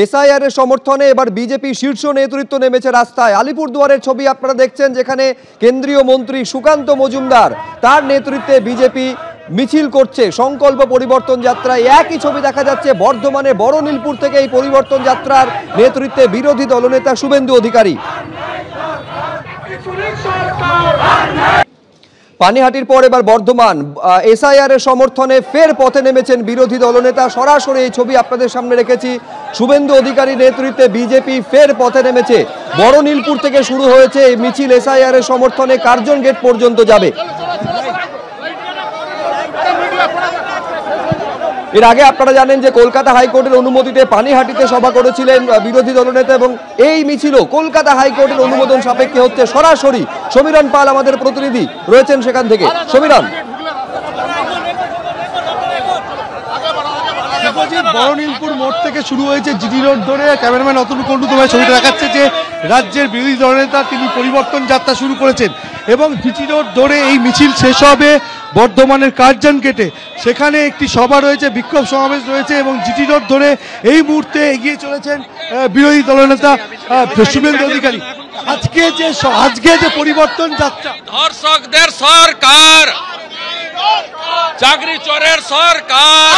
SIR এর সমর্থনে এবার বিজেপি শীর্ষ নেতৃত্ব নেমেছে রাস্তায়। আলিপুরদুয়ারের ছবি আপনারা দেখছেন, যেখানে কেন্দ্রীয় মন্ত্রী সুকান্ত মজুমদার তার নেতৃত্বে বিজেপি মিছিল করছে সংকল্প পরিবর্তন যাত্রায়। একই ছবি দেখা যাচ্ছে বর্ধমানে বড়নীলপুর থেকে এই পরিবর্তন যাত্রার নেতৃত্বে বিরোধী দলনেতা শুভেন্দু অধিকারী। পানিহাটির পর এবার বর্ধমান। এসআইআর এর সমর্থনে ফের পথে নেমেছেন বিরোধী দলনেতা। সরাসরি এই ছবি আপনাদের সামনে রেখেছি। শুভেন্দু অধিকারী নেতৃত্বে বিজেপি ফের পথে নেমেছে। বড়নীলপুর থেকে শুরু হয়েছে এই মিছিল। এসআইআর এর সমর্থনে কার্জন গেট পর্যন্ত যাবে। এর আগে আপনারা জানেন যে কলকাতা হাইকোর্টের অনুমতিতে পানিহাটিতে সভা করেছিলেন বিরোধী দলনেতা, এবং এই মিছিলও কলকাতা হাইকোর্টের অনুমোদন সাপেক্ষে হচ্ছে। সরাসরি সমীরণ পাল আমাদের প্রতিনিধি রয়েছেন সেখান থেকে। সমীরণ, বড়নীলপুর মোড় থেকে শুরু হয়েছে জিটি রোড ধরে। ক্যামেরাম্যান অতুল কুণ্ডু তোমায় ছবিটা দেখাচ্ছে যে রাজ্যের বিরোধী দলনেতা তিনি পরিবর্তন যাত্রা শুরু করেছেন, এবং জিটি রোড ধরে এই মিছিল শেষ হবে বর্ধমানের কার্জন গেটে। সেখানে একটি সভা রয়েছে, বিক্ষোভ সমাবেশ রয়েছে, এবং জিটি রোড ধরে এই মুহূর্তে এগিয়ে চলেছেন বিরোধী দলনেতা শুভেন্দু অধিকারী। আজকে যে পরিবর্তন যাত্রা, ধর্ষকদের সরকার, চাকরি চোরের সরকার,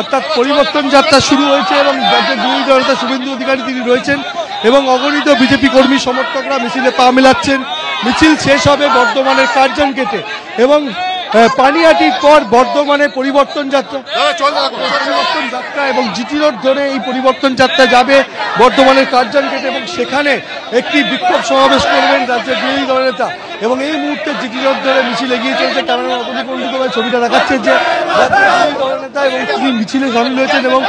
অর্থাৎ পরিবর্তন যাত্রা শুরু হয়েছে, এবং রাজ্যের বিরোধী দলনেতা শুভেন্দু অধিকারী তিনি রয়েছেন, এবং অগণিত বিজেপি কর্মী সমর্থকরা মিছিলে পা মেলাচ্ছেন। মিছিল শেষ হবে বর্ধমানের কার্জন গেটে, এবং পানিহাটির পর বর্ধমানে পরিবর্তন যাত্রা এবং জিটি রোড ধরে এই পরিবর্তন যাত্রা যাবে বর্ধমানের কার্জন গেটে, এবং সেখানে একটি বিক্ষোভ সমাবেশ করবেন রাজ্যের বিরোধী দলনেতা। এবং এই মুহূর্তে জিটি রোড ধরে মিছিল এগিয়ে চলছে। ক্যামেরাম্যান অতুল কুণ্ডু ছবিটা দেখাচ্ছে যে রাজ্যের বিরোধী দলনেতা এবং তিনি মিছিলে সামিল হয়েছেন, এবং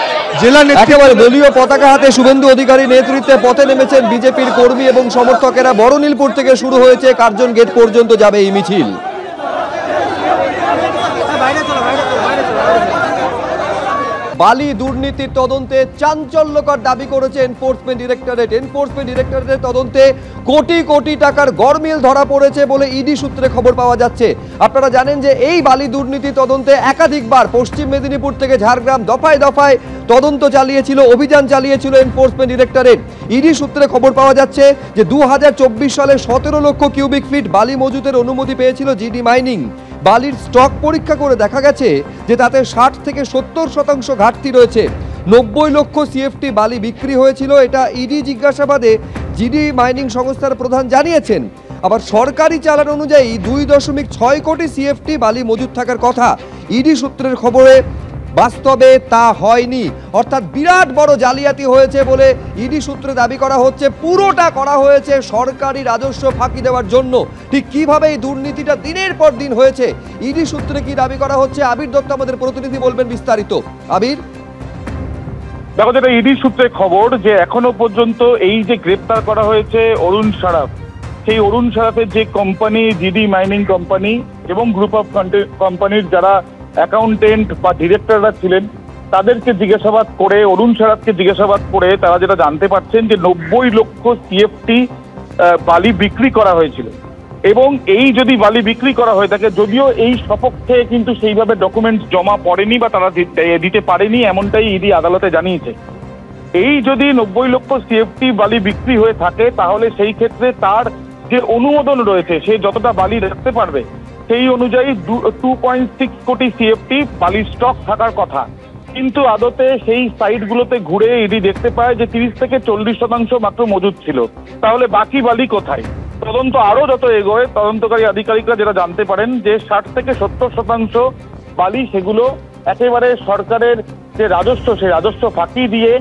জেলা একেবারে দলীয় পতাকা হাতে শুভেন্দু অধিকারী নেতৃত্বে পথে নেমেছেন বিজেপির কর্মী এবং সমর্থকেরা। বড়নীলপুর থেকে শুরু হয়েছে, কার্জন গেট পর্যন্ত যাবে এই মিছিল। বালি দুর্নীতির তদন্তে চাঞ্চল্যকর দাবি করেছে এনফোর্সমেন্ট ডিরেক্টরেট। এনফোর্সমেন্ট ডিরেক্টরেটের তদন্তে কোটি কোটি টাকার গরমিল ধরা পড়েছে বলে ইডি সূত্রে খবর পাওয়া যাচ্ছে। আপনারা জানেন যে এই বালি দুর্নীতি তদন্তে একাধিকবার পশ্চিম মেদিনীপুর থেকে ঝাড়গ্রাম দফায় দফায় তদন্ত চালিয়েছিল, অভিযান চালিয়েছিল এনফোর্সমেন্ট ডিরেক্টরেট। ইডি সূত্রে খবর পাওয়া যাচ্ছে যে 2024 সালে 17 লক্ষ কিউবিক ফিট বালি মজুতের অনুমতি পেয়েছিল জিডি মাইনিং। বালির স্টক পরীক্ষা করে দেখা গেছে যে তাতে 60 থেকে 70% ঘাটতি রয়েছে। 90 লক্ষ সিএফটি বালি বিক্রি হয়েছিল, এটা ইডি জিজ্ঞাসাবাদে জিডি মাইনিং সংস্থার প্রধান জানিয়েছেন। আবার সরকারি চালান অনুযায়ী 2.6 কোটি সিএফটি বালি মজুদ থাকার কথা। ইডি সূত্রের খবরে বাস্তবে তা হয়নি, অর্থাৎ বিরাট বড় জালিয়াতি হয়েছে বলে ইডি সূত্রে দাবি করা হচ্ছে। পুরোটা করা হয়েছে সরকারি রাজস্ব ফাঁকি দেওয়ার জন্য। ঠিক কিভাবে এই দুর্নীতিটা দিনের পর দিন হয়েছে, ইডি সূত্রে কি দাবি করা হচ্ছে, আবির দত্ত আমাদের প্রতিনিধি বলবেন বিস্তারিত। আবির, দেখো, যেটা ইডি সূত্রে খবর যে এখনো পর্যন্ত এই যে গ্রেপ্তার করা হয়েছে অরুণ সারাফ, সেই অরুণ সারাফের যে কোম্পানি জিডি মাইনিং কোম্পানি এবং গ্রুপ অফ কোম্পানির যারা অ্যাকাউন্টেন্ট বা ডিরেক্টররা ছিলেন, তাদেরকে জিজ্ঞাসাবাদ করে, অরুণ সারাফকে জিজ্ঞাসাবাদ করে তারা যেটা জানতে পারছেন যে 90 লক্ষ সিএফটি বালি বিক্রি করা হয়েছিল। এবং এই যদি বালি বিক্রি করা হয়ে থাকে, যদিও এই সপক্ষে কিন্তু সেইভাবে ডকুমেন্টস জমা পড়েনি বা তারা দিতে পারেনি, এমনটাই ইডি আদালতে জানিয়েছে। এই যদি 90 লক্ষ সিএফটি বালি বিক্রি হয়ে থাকে, তাহলে সেই ক্ষেত্রে তার যে অনুমোদন রয়েছে, সে যতটা বালি রাখতে পারবে সেই অনুযায়ী 2.6 কোটি সিএফটি বালির স্টক থাকার কথা। কিন্তু আদতে সেই সাইটগুলোতে ঘুরে ইডি দেখতে পায় যে 30 থেকে 40% মাত্র মজুদ ছিল। তাহলে বাকি বালি কোথায়? তদন্ত আরো যত এগোয়, তদন্তকারী আধিকারিকরা যেটা জানতে পারেন যে 60 থেকে 70% বালি সেগুলো একেবারে সরকারের যে রাজস্ব, সেই রাজস্ব ফাঁকি দিয়ে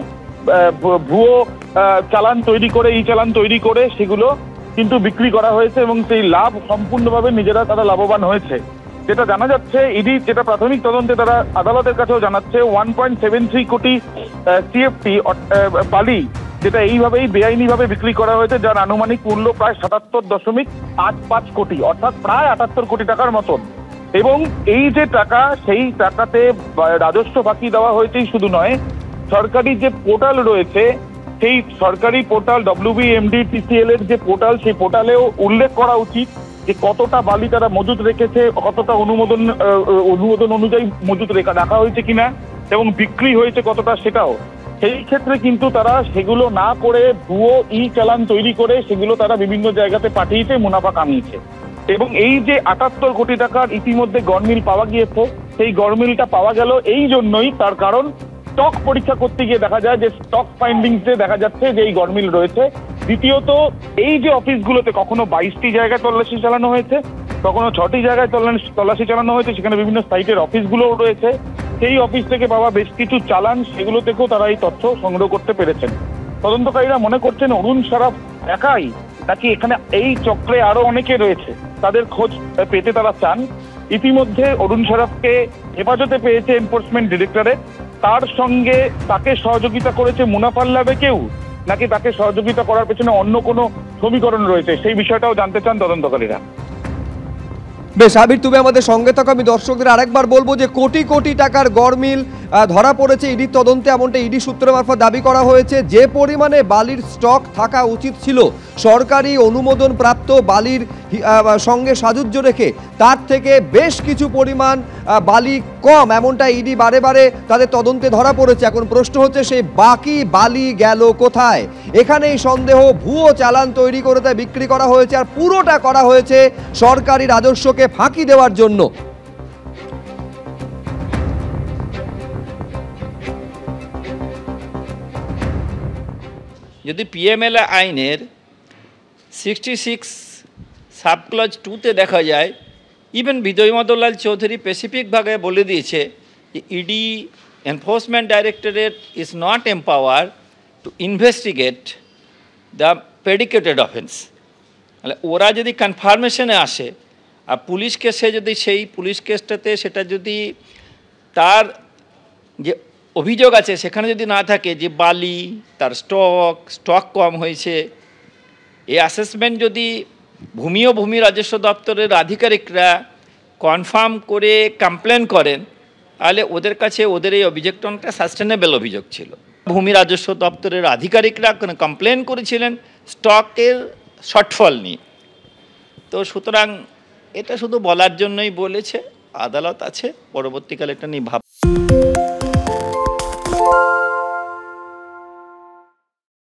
ভুয়ো চালান তৈরি করে, ই চালান তৈরি করে সেগুলো কিন্তু বিক্রি করা হয়েছে, এবং সেই লাভ সম্পূর্ণভাবে নিজেরা তারা লাভবান হয়েছে। যেটা জানা যাচ্ছে, ইডি যেটা প্রাথমিক তদন্তে তারা আদালতের কাছেও জানাচ্ছে, 1.73 কোটি সিএফটি বালি যেটা এইভাবেই বেআইনিভাবে বিক্রি করা হয়েছে, যার আনুমানিক মূল্য প্রায় 77.85 কোটি, অর্থাৎ প্রায় 78 কোটি টাকার মতন। এবং এই যে টাকা, সেই টাকাতে রাজস্ব ফাঁকি দেওয়া হয়েছেই শুধু নয়, সরকারি যে পোর্টাল রয়েছে, সেই সরকারি পোর্টাল WBMDTCL এর যে পোর্টাল, সেই পোর্টালেও উল্লেখ করা উচিত যে কতটা বালি তারা মজুদ রেখেছে, কতটা অনুমোদন অনুযায়ী মজুদ রাখা হয়েছে কিনা, এবং বিক্রি হয়েছে কতটা সেটাও। সেই ক্ষেত্রে কিন্তু তারা সেগুলো না করে ভুয়ো চালান তৈরি করে সেগুলো তারা বিভিন্ন জায়গাতে পাঠিয়েছে, মুনাফা কামিয়েছে। এবং এই যে 78 কোটি টাকার ইতিমধ্যে গড়মিল পাওয়া গিয়েছে, সেই গড়মিলটা পাওয়া গেল এই জন্যই, তার কারণ স্টক পরীক্ষা করতে গিয়ে দেখা যায় যে স্টক ফাইন্ডিংসে দেখা যাচ্ছে যে এই গড়মিল রয়েছে। দ্বিতীয়ত, এই যে অফিসগুলোতে কখনো 22টি জায়গায় তল্লাশি চালানো হয়েছে, কখনো 6টি জায়গায় তল্লাশি চালানো হয়েছে, সেখানে বিভিন্ন সাইটের অফিসগুলোও রয়েছে। সেই অফিস থেকে পাওয়া বেশ কিছু চালান, সেগুলো থেকেও তারা এই তথ্য সংগ্রহ করতে পেরেছেন। তদন্তকারীরা মনে করছেন অরুণ সারাফ একাই নাকি এখানে এই চক্রে আরো অনেকে রয়েছে, তাদের খোঁজ পেতে তারা চান। ইতিমধ্যে অরুণ সারাফকে হেফাজতে পেয়েছে এনফোর্সমেন্ট ডিরেক্টরেট। তার সঙ্গে তাকে সহযোগিতা করেছে মুনাফার লাভে কেউ, নাকি তাকে সহযোগিতা করার পেছনে অন্য কোনো সমীকরণ রয়েছে, সেই বিষয়টাও জানতে চান তদন্তকারীরা। বেশ আবির, তুমি আমাদের সঙ্গে থাকো। আমি দর্শকদের আরেকবার বলবো যে কোটি কোটি টাকার গড়মিল ধরা পড়েছে ইডির তদন্তে, এমনটা ইডি সূত্রের মারফত দাবি করা হয়েছে। যে পরিমাণে বালির স্টক থাকা উচিত ছিল সরকারি অনুমোদন প্রাপ্ত বালির সঙ্গে সাযুজ্য রেখে, তার থেকে বেশ কিছু পরিমাণ বালি কম, এমনটা ইডি বারে বারে তাদের তদন্তে ধরা পড়েছে। এখন প্রশ্ন হচ্ছে সেই বাকি বালি গেল কোথায়? এখানেই সন্দেহ, ভুয়ো চালান তৈরি করে তা বিক্রি করা হয়েছে, আর পুরোটা করা হয়েছে সরকারি রাজস্বকে ফাঁকি দেওয়ার জন্য। যদি পিএমএলএ আইনের 66 সাবক্লজ 2-তে দেখা যায়, ইভেন বিজয় মাদলাল চৌধুরী স্পেসিফিকভাবে বলে দিয়েছে যে ED enforcement directorate is not empower to investigate the predicated offence. তাহলে ওরা যদি কনফার্মেশনে আসে আর পুলিশ কেসে যদি সেই পুলিশ কেসটাতে সেটা যদি তার যে অভিযোগ আছে সেখানে যদি না থাকে যে বালি, তার স্টক কম হয়েছে, এই অ্যাসেসমেন্ট যদি ভূমি ও ভূমি রাজস্ব দপ্তরের আধিকারিকরা কনফার্ম করে কমপ্লেন করেন, তাহলে ওদের কাছে ওদের এই অভিযোগটা সাস্টেনেবল অভিযোগ ছিল। ভূমি রাজস্ব দপ্তরের আধিকারিকরা কমপ্লেন করেছিলেন স্টকের শর্টফল নিয়ে। তো সুতরাং এটা শুধু বলার জন্যই বলেছে, আদালত আছে, পরবর্তীকালে এটা নিয়ে ভাব